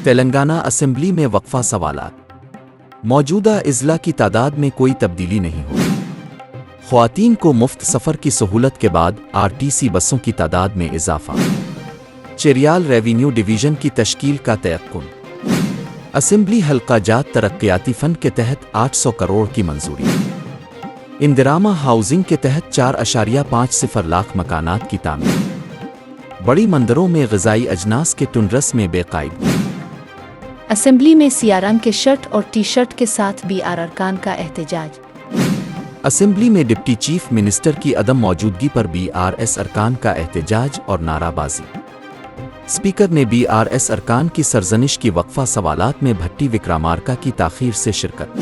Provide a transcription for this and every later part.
Telangana assembly میں وقفہ سوالات۔ موجودہ اضلاع کی تعداد میں کوئی تبدیلی نہیں ہوئی۔ خواتین کو مفت سفر کی سہولت کے بعد RTC بسوں کی تعداد میں اضافہ۔ چیریال ریونیو ڈویژن کی تشکیل کا تیقن۔ اسمبلی حلقہ جات ترقیاتی فنڈ کے تحت 800 کروڑ کی منظوری۔ اندرامہ ہاؤسنگ کے تحت 4.50 لاکھ مکانات کی تعمیر۔ بڑی مندروں میں غذائی اجناس کے ٹنڈرس میں بے قاعدگی۔ اسمبلی میں سیاہ رنگ کے شرٹ اور ٹی شرٹ کے ساتھ BR ارکان کا احتجاج۔ اسمبلی میں ڈپٹی چیف منسٹر کی عدم موجودگی پر BRS ارکان کا احتجاج اور نعرہ بازی۔ اسپیکر نے BRS ارکان کی سرزنش کی وقفہ سوالات میں بھٹی وکرامارکا کی تاخیر سے شرکت۔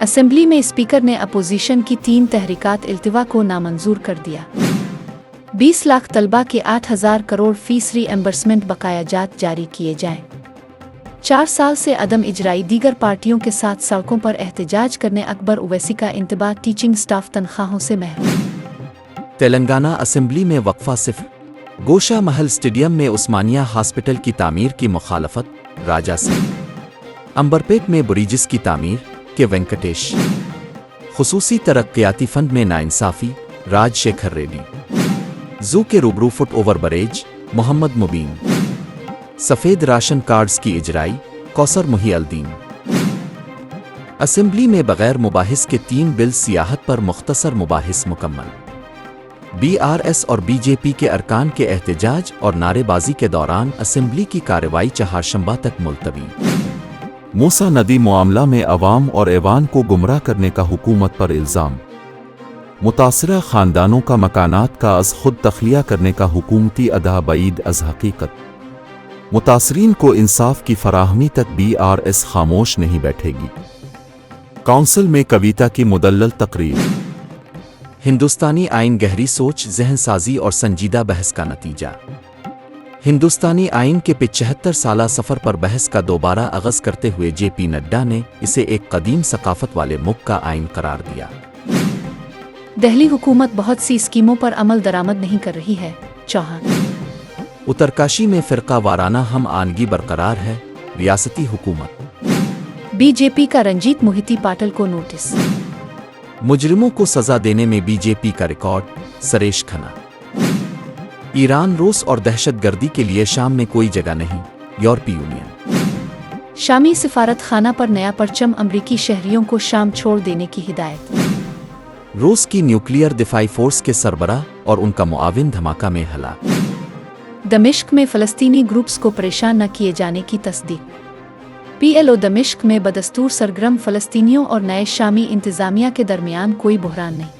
اسمبلی میں اسپیکر نے اپوزیشن کی 3 تحریکات التوا کو نامنظور کر دیا۔ 20 لاکھ طلبہ کے 8,000 کروڑ فیس ری ایمبرسمنٹ بقایا جات جاری کیے جائیں۔ 4 سال سے عدم اجرائی دیگر پارٹیوں کے ساتھ سڑکوں پر احتجاج کرنے اکبر اویسی کا انتباہ، ٹیچنگ سٹاف تنخواہوں سے محروم۔ تلنگانہ اسمبلی میں وقفہ صفر۔ گوشہ محل اسٹیڈیم میں عثمانیہ ہاسپٹل کی تعمیر کی مخالفت، راجہ سنگھ۔ امبرپیٹ میں بریجز کی تعمیر کے وینکٹیش۔ خصوصی ترقیاتی فنڈ میں ناانصافی، راج شیکھر ریڈی۔ زو کے روبرو فٹ اوور بریج، محمد مبین۔ سفید راشن کارڈز کی اجرائی، کوثر محی الدین۔ اسمبلی میں بغیر مباحث کے 3 بل سیاحت پر مختصر مباحث مکمل۔ BRS اور BJP کے ارکان کے احتجاج اور نعرے بازی کے دوران اسمبلی کی کارروائی چہارشنبہ تک ملتوی۔ موسیٰ ندی معاملہ میں عوام اور ایوان کو گمراہ کرنے کا حکومت پر الزام۔ متاثرہ خاندانوں کا مکانات کا از خود تخلیہ کرنے کا حکومتی ادعا بعید از حقیقت۔ متاثرین کو انصاف کی فراہمی تک BRS خاموش نہیں بیٹھے گی۔ کونسل میں کویتا کی مدلل تقریر۔ ہندوستانی آئین گہری سوچ، ذہن سازی اور سنجیدہ بحث کا نتیجہ۔ ہندوستانی آئین کے 75 سالہ سفر پر بحث کا دوبارہ آغاز کرتے ہوئے JP نڈا نے اسے ایک قدیم ثقافت والے ملک کا آئین قرار دیا۔ دہلی حکومت بہت سی اسکیموں پر عمل درآمد نہیں کر رہی ہے، چوہان۔ اترکاشی میں فرقہ وارانہ ہم آہنگی برقرار ہے، ریاستی حکومت۔ BJP کا رنجیت موہتی پاٹل کو نوٹس۔ مجرموں کو سزا دینے میں BJP کا ریکارڈ، سریش کھنہ۔ ایران، روس اور دہشت گردی کے لیے شام میں کوئی جگہ نہیں، یورپی یونین۔ شامی سفارت خانہ پر نیا پرچم، امریکی شہریوں کو شام چھوڑ دینے کی ہدایت۔ روس کی نیوکلیئر دفاعی فورس کے سربراہ اور ان کا معاون دھماکہ میں ہلاک۔ دمشق میں فلسطینی گروپس کو پریشان نہ کیے جانے کی تصدیق۔ PLO دمشق میں بدستور سرگرم فلسطینیوں اور نئے شامی انتظامیہ کے درمیان کوئی بحران نہیں۔